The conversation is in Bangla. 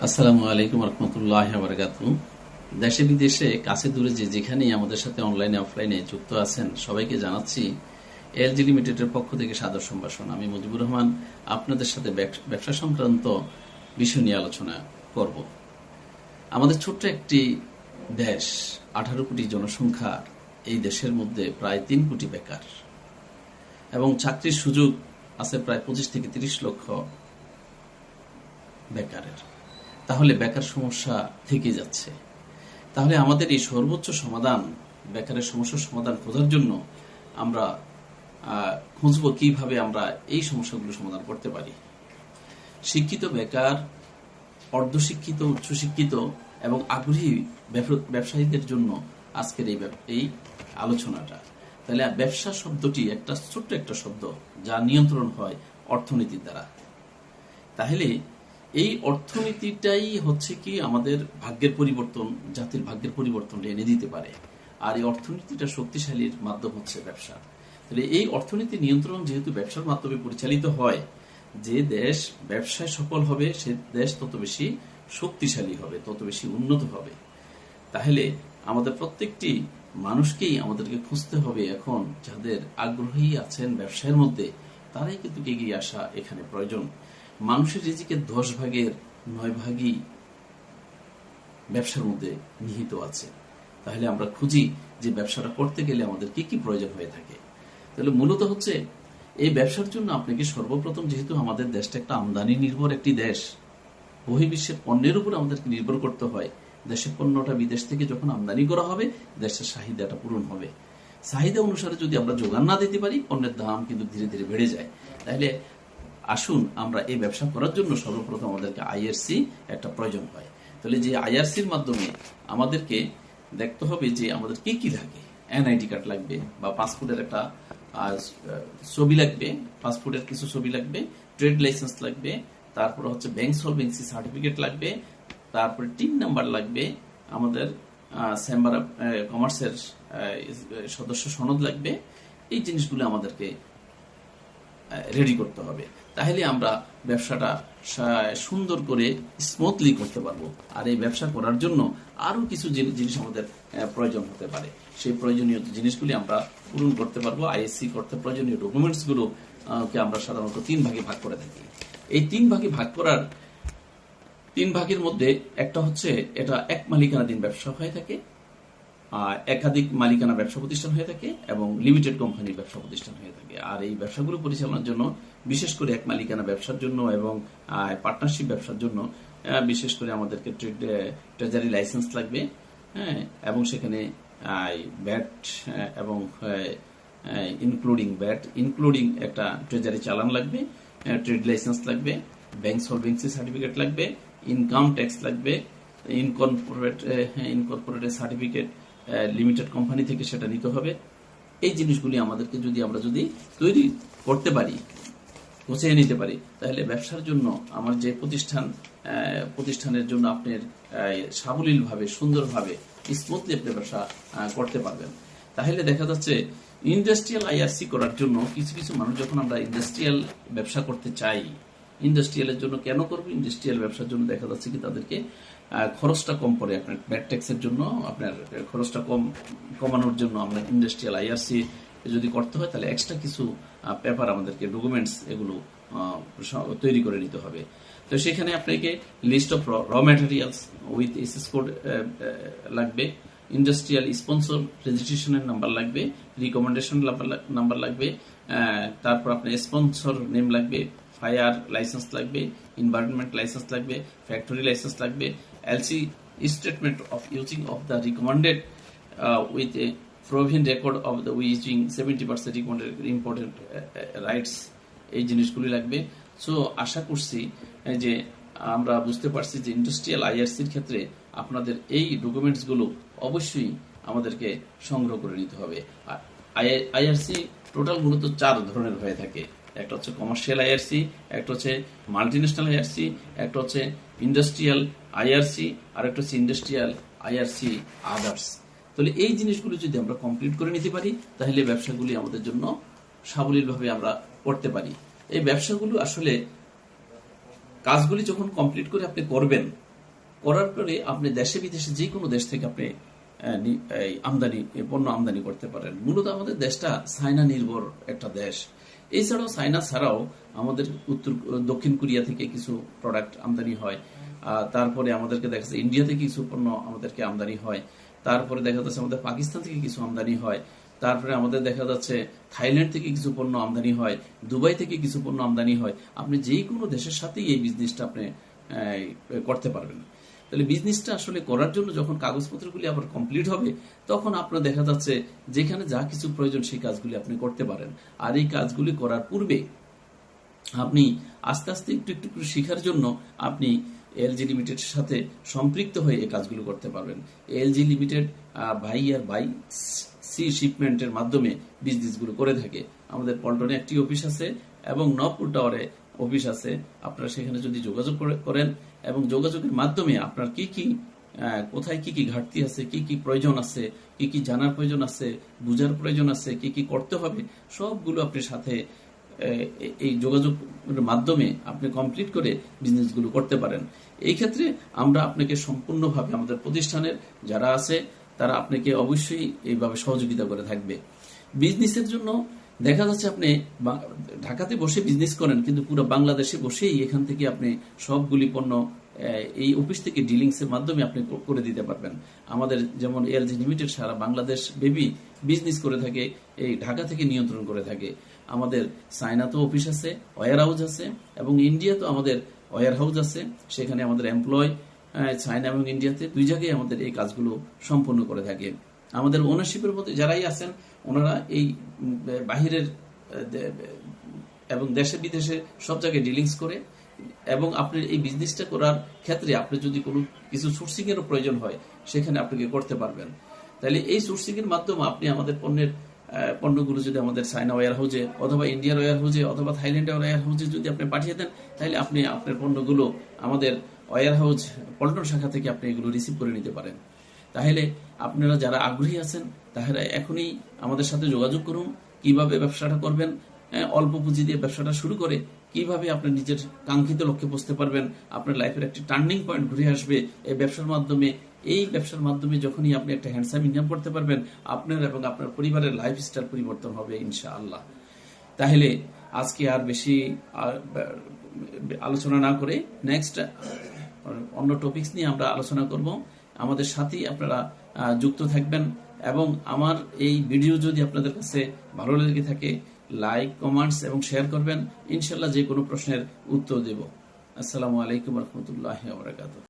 আসসালামু আলাইকুম রহমতুল্লাহ বারাকাতু। দেশে বিদেশে কাছে দূরে যেখানেই আমাদের সাথে অনলাইনে অফলাইনে যুক্ত আছেন সবাইকে জানাচ্ছি এলজি লিমিটেডের পক্ষ থেকে সাদর সম্ভাষণ। আমি মুজিবুর রহমান আপনাদের সাথে ব্যবসা সংক্রান্ত বিষয় নিয়ে আলোচনা করব। আমাদের ছোট্ট একটি দেশ, 18 কোটি জনসংখ্যার এই দেশের মধ্যে প্রায় 3 কোটি বেকার এবং চাকরির সুযোগ আছে প্রায় 25 থেকে 30 লক্ষ বেকারের। তাহলে বেকার সমস্যা থেকে যাচ্ছে। তাহলে আমাদের এই সর্বোচ্চ সমাধান, বেকারের সমস্যার সমাধান খোঁজার জন্য আমরা খুঁজব কিভাবে আমরা এই সমস্যাগুলো সমাধান করতে পারি। শিক্ষিত বেকার, অর্ধশিক্ষিত, উচ্চশিক্ষিত এবং আগ্রহী ব্যবসায়ীদের জন্য আজকের এই আলোচনাটা। তাহলে ব্যবসা শব্দটি একটা ছোট্ট একটা শব্দ যা নিয়ন্ত্রণ হয় অর্থনীতির দ্বারা। তাহলে এই অর্থনীতিটাই হচ্ছে কি আমাদের ভাগ্যের পরিবর্তন, জাতির ভাগ্যের পরিবর্তন এনে দিতে পারে। আর এই অর্থনীতিটা শক্তিশালীর মাধ্যম হচ্ছে ব্যবসা। তাহলে এই অর্থনীতি নিয়ন্ত্রণ যেহেতু ব্যবসার মাধ্যমে পরিচালিত হয়, যে দেশ ব্যবসায় সফল হবে সে দেশ তত বেশি শক্তিশালী হবে, তত বেশি উন্নত হবে। তাহলে আমাদের প্রত্যেকটি মানুষকেই আমাদেরকে খুঁজতে হবে এখন, যাদের আগ্রহী আছেন ব্যবসায়ের মধ্যে তারাই কিন্তু এগিয়ে আসা এখানে প্রয়োজন। মানুষের রিজিকের 10 ভাগের 9 ভাগই ব্যবসার মধ্যে নিহিত আছে। তাহলে আমরা খুঁজি যে ব্যবসাটা করতে গেলে আমাদের কি কি প্রয়োজন হয়ে থাকে। তাহলে মূলত হচ্ছে এই ব্যবসার জন্য আপনাকে সর্বপ্রথম, যেহেতু আমাদের দেশটা একটা আমদানি নির্ভর একটি দেশ, বহির্বিশ্বের পণ্যের উপর আমাদেরকে নির্ভর করতে হয়। দেশের পণ্যটা বিদেশ থেকে যখন আমদানি করা হবে, দেশের চাহিদাটা পূরণ হবে। চাহিদা অনুসারে যদি আমরা যোগান না দিতে পারি, পণ্যের দাম কিন্তু ধীরে ধীরে বেড়ে যায়। তাহলে আসুন আমরা এই ব্যবসা করার জন্য সর্বপ্রথম আমাদেরকে আইআরসি একটা প্রয়োজন হয়। তাহলে যে আইআরসির মাধ্যমে আমাদেরকে দেখতে হবে যে আমাদের কি কি লাগে। এনআইডি কার্ড লাগবে বা পাসপোর্টের একটা ছবি লাগবে, পাসপোর্টের কিছু ছবি লাগবে, ট্রেড লাইসেন্স লাগবে, তারপরে হচ্ছে ব্যাংক সলভেন্সি সার্টিফিকেট লাগবে, তারপরে টিন নাম্বার লাগবে, আমাদের চেম্বার অফ কমার্সের সদস্য সনদ লাগবে। এই জিনিসগুলো আমাদেরকে রেডি করতে হবে। তাহলে আমরা ব্যবসাটা সুন্দর করে স্মুথলি করতে পারবো। আর এই ব্যবসা করার জন্য আরো কিছু জিনিস আমাদের প্রয়োজন হতে পারে। সেই প্রয়োজনীয় জিনিসগুলি আমরা পূরণ করতে পারবো। আইএসসি করতে প্রয়োজনীয় ডকুমেন্টস গুলো কে আমরা সাধারণত 3 ভাগে ভাগ করে থাকি। এই 3 ভাগে ভাগ করার 3 ভাগের মধ্যে একটা হচ্ছে এটা এক মালিকানাধীন ব্যবসা হয়ে থাকে, একাধিক মালিকানা ব্যবসা প্রতিষ্ঠান হয়ে থাকে এবং লিমিটেড কোম্পানির ব্যবসা প্রতিষ্ঠান হয়ে থাকে। আর এই ব্যবসাগুলো পরিচালনার জন্য, বিশেষ করে এক মালিকানা ব্যবসার জন্য এবং পার্টনারশিপ ব্যবসার জন্য বিশেষ করে আমাদেরকে ট্রেজারি লাইসেন্স লাগবে, হ্যাঁ, এবং সেখানে ব্যাট এবং ইনক্লুডিং একটা ট্রেজারি চালান লাগবে, ট্রেড লাইসেন্স লাগবে, ব্যাংক সলভেন্সি সার্টিফিকেট লাগবে, ইনকাম ট্যাক্স লাগবে, ইনকর্পোরেটেড সার্টিফিকেট লিমিটেড কোম্পানি থেকে সেটা নিতে হবে। এই জিনিসগুলি আমাদেরকে আমরা যদি তৈরি করতে পারি, গুছিয়ে নিতে পারি, তাহলে ব্যবসার জন্য আমার যে প্রতিষ্ঠানের জন্য আপনার সাবলীলভাবে, সুন্দরভাবে, স্মুথলি আপনি ব্যবসা করতে পারবেন। তাহলে দেখা যাচ্ছে ইন্ডাস্ট্রিয়াল আইআরসি করার জন্য কিছু কিছু মানুষ, যখন আমরা ইন্ডাস্ট্রিয়াল ব্যবসা করতে চাই, ইন্ডাস্ট্রিয়ালের জন্য কেন করবো, ইন্ডাস্ট্রিয়াল ব্যবসার জন্য দেখা যাচ্ছে কি তাদেরকে খরচটা কম পড়ে। আপনার ব্যাট ট্যাক্সের জন্য আপনার খরচটা কমানোর জন্য আমরা ইন্ডাস্ট্রিয়াল আইআরসি যদি করতে হয়, তাহলে এক্সট্রা কিছু পেপার আমাদেরকে, ডকুমেন্টস, এগুলো তৈরি করে নিতে হবে। তো সেখানে আপনাকে list of raw materials with SS code লাগবে, ইন্ডাস্ট্রিয়াল স্পন্সর রেজিস্ট্রেশনের নাম্বার লাগবে, রিকমেন্ডেশন নাম্বার লাগবে, তারপর আপনার স্পন্সর নেম লাগবে, ফায়ার লাইসেন্স লাগবে, এনভায়রনমেন্ট লাইসেন্স লাগবে, ফ্যাক্টরি লাইসেন্স লাগবে, LC statement of using of the recommended with a proven record of the using 70% recommended important rights. এই জিনিসগুলি লাগবে। সো আশা করছি যে আমরা বুঝতে পারছি যে ইন্ডাস্ট্রিয়াল আইআরসির ক্ষেত্রে আপনাদের এই ডকুমেন্টসগুলো অবশ্যই আমাদেরকে সংগ্রহ করে নিতে হবে। আইআরসি টোটাল মূলত 4 ধরনের হয়ে থাকে। একটা হচ্ছে কমার্শিয়াল আইআরসি, একটা হচ্ছে মাল্টিন্যাশনাল আইআরসি, একটা হচ্ছে ইন্ডাস্ট্রিয়াল আইআরসি, আর একটা হচ্ছে ইন্ডাস্ট্রিয়াল আইআরসি আদার্স। তাহলে এই জিনিসগুলো যদি আমরা কমপ্লিট করে নিতে পারি, তাহলে ব্যবসাগুলি আমাদের জন্য সাবলীলভাবে আমরা করতে পারি। এই ব্যবসাগুলো আসলে কাজগুলি যখন কমপ্লিট করে আপনি করবেন, করার পরে আপনি দেশে বিদেশে যে কোনো দেশ থেকে আপনি পণ্য আমদানি করতে পারেন। মূলত আমাদের দেশটা চায়না নির্ভর একটা দেশ। এছাড়াও চায়না ছাড়াও আমাদের দক্ষিণ কোরিয়া থেকে কিছু প্রোডাক্ট আমদানি হয়, তারপরে আমাদেরকে দেখা যাচ্ছে ইন্ডিয়া থেকে কিছু পণ্য আমাদেরকে আমদানি হয়, তারপরে দেখা যাচ্ছে আমাদের পাকিস্তান থেকে কিছু আমদানি হয়, তারপরে আমাদের দেখা যাচ্ছে থাইল্যান্ড থেকে কিছু পণ্য আমদানি হয়, দুবাই থেকে কিছু পণ্য আমদানি হয়। আপনি যে কোনো দেশের সাথেই এই বিজনেসটা আপনি করতে পারবেন। তাহলে বিজনেসটা আসলে করার জন্য যখন কাগজপত্রগুলি আবার কমপ্লিট হবে, তখন আপনার দেখা যাচ্ছে যেখানে যা কিছু প্রয়োজন সেই কাজগুলি আপনি করতে পারেন। আর এই কাজগুলি করার পূর্বে আপনি আস্তে আস্তে একটু একটু করে শেখার জন্য আপনি এলজি লিমিটেডের সাথে সম্পৃক্ত হয়ে এই কাজগুলো করতে পারবেন। LG limited by air by sea শিপমেন্টের মাধ্যমে বিজনেসগুলো করে থাকে। আমাদের পল্টনে একটি অফিস আছে এবং নবপুর টাওয়ারে অফিস আছে। আপনারা সেখানে যদি যোগাযোগ করেন এবং যোগাযোগের মাধ্যমে আপনার কি কি কোথায় কি কি ঘাটতি আছে, কি কি প্রয়োজন আছে, কি কি জানার প্রয়োজন আছে, বুঝার প্রয়োজন আছে, কি কি করতে হবে, সবগুলো আপনি সাথে এই যোগাযোগের মাধ্যমে আপনি কমপ্লিট করে বিজনেসগুলো করতে পারেন। এই ক্ষেত্রে আমরা আপনাকে সম্পূর্ণভাবে আমাদের প্রতিষ্ঠানের যারা আছে তারা আপনাকে অবশ্যই এইভাবে সহযোগিতা করে থাকবে। বিজনেসের জন্য দেখা যাচ্ছে আপনি ঢাকাতে বসে বিজনেস করেন, কিন্তু পুরো বাংলাদেশে বসেই এখান থেকে আপনি সবগুলি পণ্য এই অফিস থেকে ডিলিংস এর মাধ্যমে আপনি করে দিতে পারবেন। আমাদের যেমন এলজি লিমিটেড সারা বাংলাদেশ বেবি বিজনেস করে থাকে, এই ঢাকা থেকে নিয়ন্ত্রণ করে থাকে। আমাদের চায়নাতেও অফিস আছে, ওয়্যার হাউস আছে, এবং ইন্ডিয়াতেও আমাদের ওয়্যার হাউস আছে। সেখানে আমাদের এমপ্লয় চায়না এবং ইন্ডিয়াতে দুই জায়গায় আমাদের এই কাজগুলো সম্পন্ন করে থাকে। আমাদের ওনারশিপের মধ্যে যারাই আছেন ওনারা এই বাহিরের এবং দেশে বিদেশে সব জায়গায় ডিলিংস করে, এবং আপনার এই বিজনেসটা করার ক্ষেত্রে আপনি যদি কোনো কিছু সোর্সিং এরও প্রয়োজন হয় সেখানে আপনাকে করতে পারবেন। তাহলে এই সোর্সিং এর মাধ্যমে আপনি আমাদের পণ্যগুলো যদি আমাদের চায়না ওয়্যার হাউসে অথবা ইন্ডিয়ার ওয়্যার হাউসে অথবা থাইল্যান্ডের ওয়্যার হাউসে যদি আপনি পাঠিয়ে দেন, তাহলে আপনি আপনার পণ্যগুলো আমাদের ওয়্যার হাউস পল্টন শাখা থেকে আপনি এগুলো রিসিভ করে নিতে পারেন। তাহলে আপনারা যারা আগ্রহী আছেন তারা এখনই আমাদের সাথে যোগাযোগ করুন। কিভাবে ব্যবসাটা করবেন, অল্প পুঁজি দিয়ে ব্যবসাটা শুরু করে কিভাবে আপনার নিজের কাঙ্ক্ষিত লক্ষ্যে পৌঁছতে পারবেন, আপনার লাইফের একটি টার্নিং পয়েন্ট ঘুরে আসবে এই ব্যবসার মাধ্যমে। এই ব্যবসার মাধ্যমে যখনই আপনি একটা হ্যান্ডসাম ইনকাম করতে পারবেন, আপনার এবং আপনার পরিবারের লাইফস্টাইল পরিবর্তন হবে ইনশাআল্লাহ। তাহলে আজকে আর বেশি আলোচনা না করে নেক্সট অন্য টপিকস নিয়ে আমরা আলোচনা করব। আমাদের সাথেই আপনারা যুক্ত থাকবেন, এবং আমার এই ভিডিও যদি আপনাদের কাছে ভালো লেগে থাকে লাইক, কমেন্টস এবং শেয়ার করবেন। ইনশাআল্লাহ যে কোনো প্রশ্নের উত্তর দেব। আসসালামু আলাইকুম ওয়া রাহমাতুল্লাহি ওয়া বারাকাতুহু।